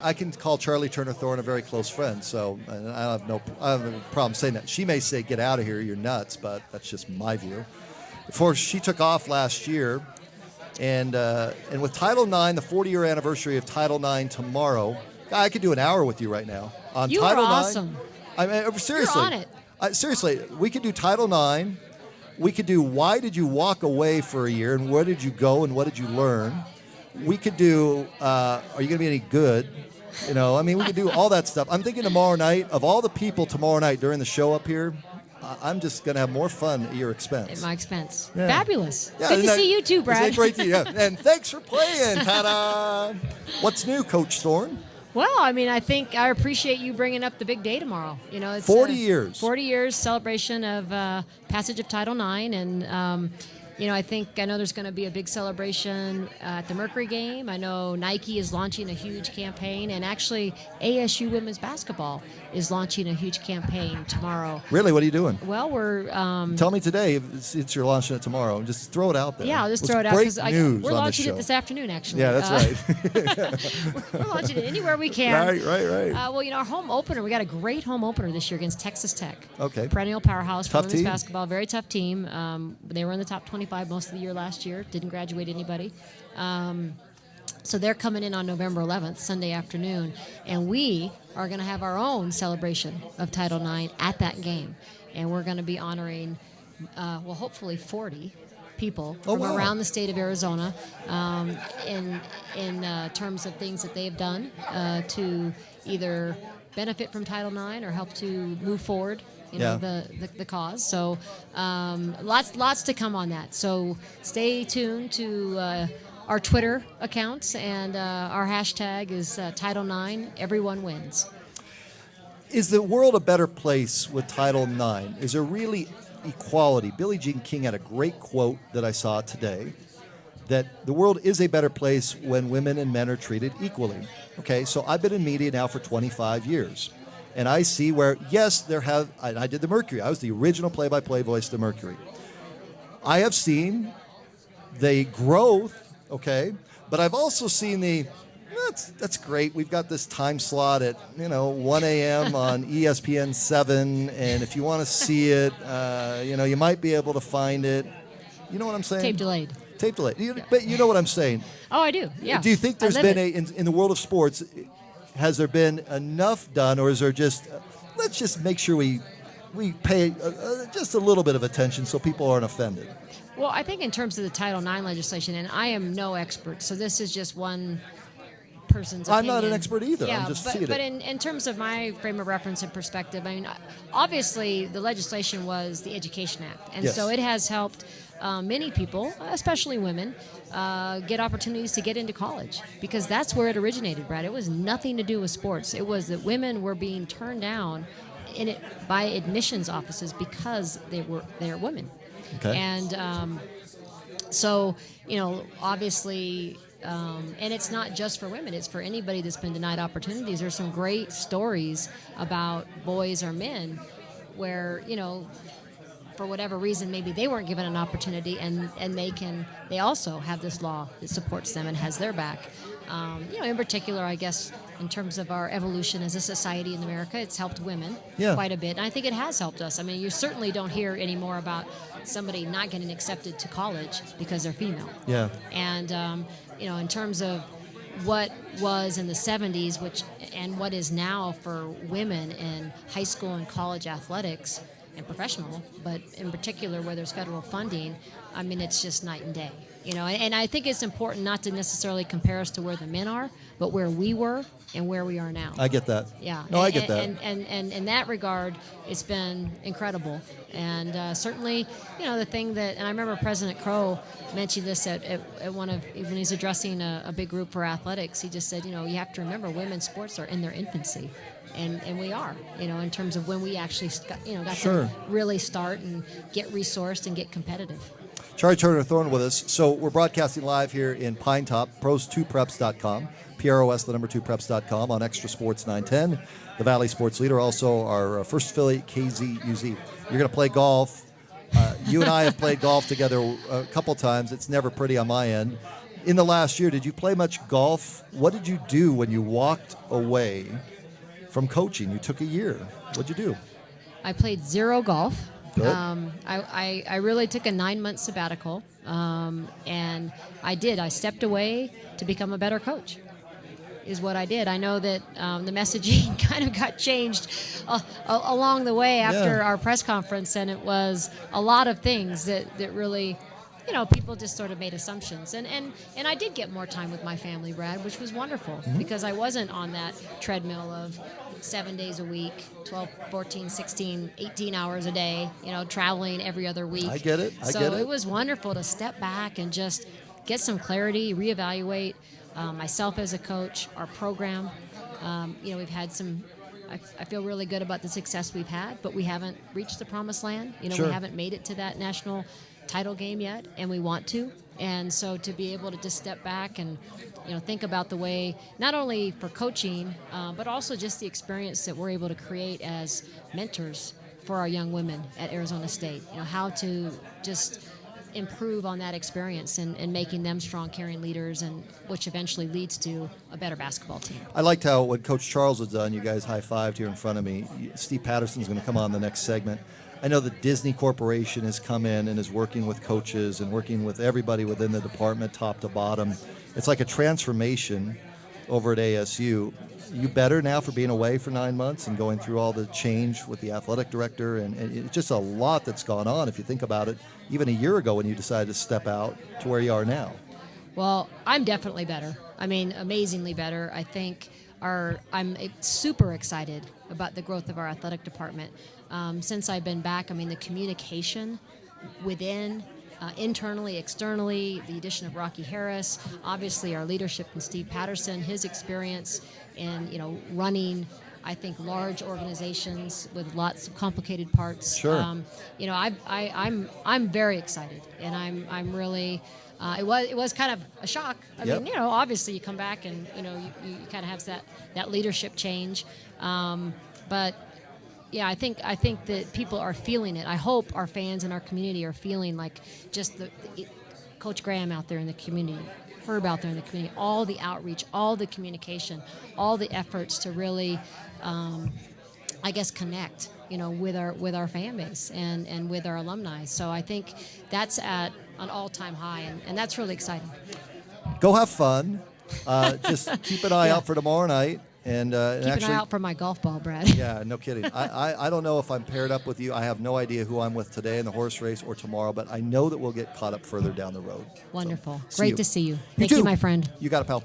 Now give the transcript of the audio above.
I can call Charli Turner-Thorne a very close friend, so and I have no problem saying that. She may say, "Get out of here, you're nuts," but that's just my view. Before she took off last year, and with Title IX, the 40-year anniversary of Title IX tomorrow, I could do an hour with you right now on you Title are IX. Awesome. I mean, seriously, You're on it. Seriously, we could do Title IX. We could do why did you walk away for a year, and where did you go, and what did you learn? We could do are you going to be any good? You know, I mean, we could do all that stuff. I'm thinking tomorrow night, of all the people tomorrow night during the show up here, I'm just going to have more fun at your expense. At my expense. Yeah. Fabulous. Yeah, Good to see you too, Brad. It's great to you. Yeah. And thanks for playing. Ta-da! What's new, Coach Thorne? Well, I mean, I think I appreciate you bringing up the big day tomorrow. You know, it's 40 years. 40 years celebration of passage of Title IX, and you know, I know there's going to be a big celebration at the Mercury game. I know Nike is launching a huge campaign, and actually ASU women's basketball is launching a huge campaign tomorrow. Really? What are you doing? Well, we're tell me today since you're launching it tomorrow. Just throw it out there. Yeah, I'll just throw it out because we're launching it this afternoon. Actually, yeah, that's right. We're launching it anywhere we can. Right. Well, you know, our home opener. We got a great home opener this year against Texas Tech. Okay. Perennial powerhouse for Tough women's team. basketball. Very tough team. They were in the top 25 most of the year last year. Didn't graduate anybody. So they're coming in on November 11th, Sunday afternoon, and we are going to have our own celebration of Title IX at that game, and we're going to be honoring, hopefully 40 people from around the state of Arizona in terms of things that they've done to either benefit from Title IX or help to move forward. You know, the cause. So lots to come on that. So stay tuned to our Twitter accounts, and our hashtag is Title IX, everyone wins. Is the world a better place with Title IX? Is there really equality? Billie Jean King had a great quote that I saw today, that the world is a better place when women and men are treated equally. Okay, so I've been in media now for 25 years. And I see where, yes, I did the Mercury. I was the original play-by-play voice of the Mercury. I have seen the growth, okay, but I've also seen that's great. We've got this time slot at, 1 a.m. on ESPN 7, and if you want to see it, you might be able to find it. You know what I'm saying? Tape delayed. But you know what I'm saying. Oh, I do, yeah. Do you think there's been in the world of sports, has there been enough done, or is there just, let's just make sure we pay just a little bit of attention so people aren't offended? Well, I think in terms of the Title IX legislation, and I am no expert, so this is just one person's opinion. I'm not an expert either. Yeah, I'm just but seeing it. in terms of my frame of reference and perspective, I mean, obviously the legislation was the Education Act, and so it has helped many people, especially women, get opportunities to get into college, because that's where it originated, Brad. It was nothing to do with sports. It was that women were being turned down by admissions offices because they're women. Okay. And so, obviously, and it's not just for women, it's for anybody that's been denied opportunities. There's some great stories about boys or men where, for whatever reason, maybe they weren't given an opportunity, and they also have this law that supports them and has their back. In particular, I guess, in terms of our evolution as a society in America, it's helped women quite a bit. And I think it has helped us. I mean, you certainly don't hear anymore about somebody not getting accepted to college because they're female. Yeah. And, in terms of what was in the 70s, and what is now for women in high school and college athletics and professional, but in particular where there's federal funding, I mean, it's just night and day. And I think it's important not to necessarily compare us to where the men are, but where we were and where we are now. I get that. Yeah. No, I get that. And in that regard, it's been incredible. And certainly, the thing that, and I remember President Crow mentioned this at one of, when he's addressing a big group for athletics, he just said, you have to remember women's sports are in their infancy. And we are, in terms of when we actually, got to really start and get resourced and get competitive. Charli Turner-Thorne with us. So we're broadcasting live here in Pine Top, pros2preps.com, PROS, the number 2preps.com, on Extra Sports 910, the Valley Sports Leader, also our first affiliate, KZUZ. You're going to play golf. You and I have played golf together a couple times. It's never pretty on my end. in the last year, did you play much golf? What did you do when you walked away from coaching? You took a year. What'd you do? I played zero golf. Good. I really took a 9-month sabbatical, and I stepped away to become a better coach, is what I did. I know that the messaging kind of got changed along the way after our press conference, and it was a lot of things that really, people just sort of made assumptions. And I did get more time with my family, Brad, which was wonderful, because I wasn't on that treadmill of 7 days a week, 12, 14, 16, 18 hours a day, traveling every other week. I get it. So it was wonderful to step back and just get some clarity, reevaluate myself as a coach, our program. We've had I feel really good about the success we've had, but we haven't reached the promised land. Sure. We haven't made it to that national title game yet, and we want to. And so to be able to just step back and think about the way, not only for coaching, but also just the experience that we're able to create as mentors for our young women at Arizona State. How to just improve on that experience and making them strong, caring leaders, and which eventually leads to a better basketball team. I liked how when Coach Charles was done, you guys high-fived here in front of me. Steve Patterson's going to come on the next segment. I know the Disney Corporation has come in and is working with coaches and working with everybody within the department, top to bottom. It's like a transformation over at ASU. You better now for being away for 9 months and going through all the change with the athletic director, and it's just a lot that's gone on if you think about it, even a year ago when you decided to step out to where you are now. Well, I'm definitely better. I mean, amazingly better. I think I'm super excited about the growth of our athletic department. Since I've been back, the communication within, internally, externally, the addition of Rocky Harris, obviously our leadership in Steve Patterson, his experience in, running, I think, large organizations with lots of complicated parts. Sure. I'm very excited, and I'm really. It was kind of a shock. I Yep. mean, obviously you come back and you kind of have that leadership change, but yeah, I think that people are feeling it. I hope our fans and our community are feeling like just Coach Graham out there in the community, Herb out there in the community, all the outreach, all the communication, all the efforts to really, connect, with our fan base and with our alumni. So I think that's at an all-time high, and that's really exciting. Go have fun. Just keep an eye out for tomorrow night. And Keep actually, an eye out for my golf ball, Brad. Yeah, no kidding. I don't know if I'm paired up with you. I have no idea who I'm with today in the horse race or tomorrow, but I know that we'll get caught up further down the road. Wonderful. So, Great to see you. You Thank too. you, my friend. You got it, pal.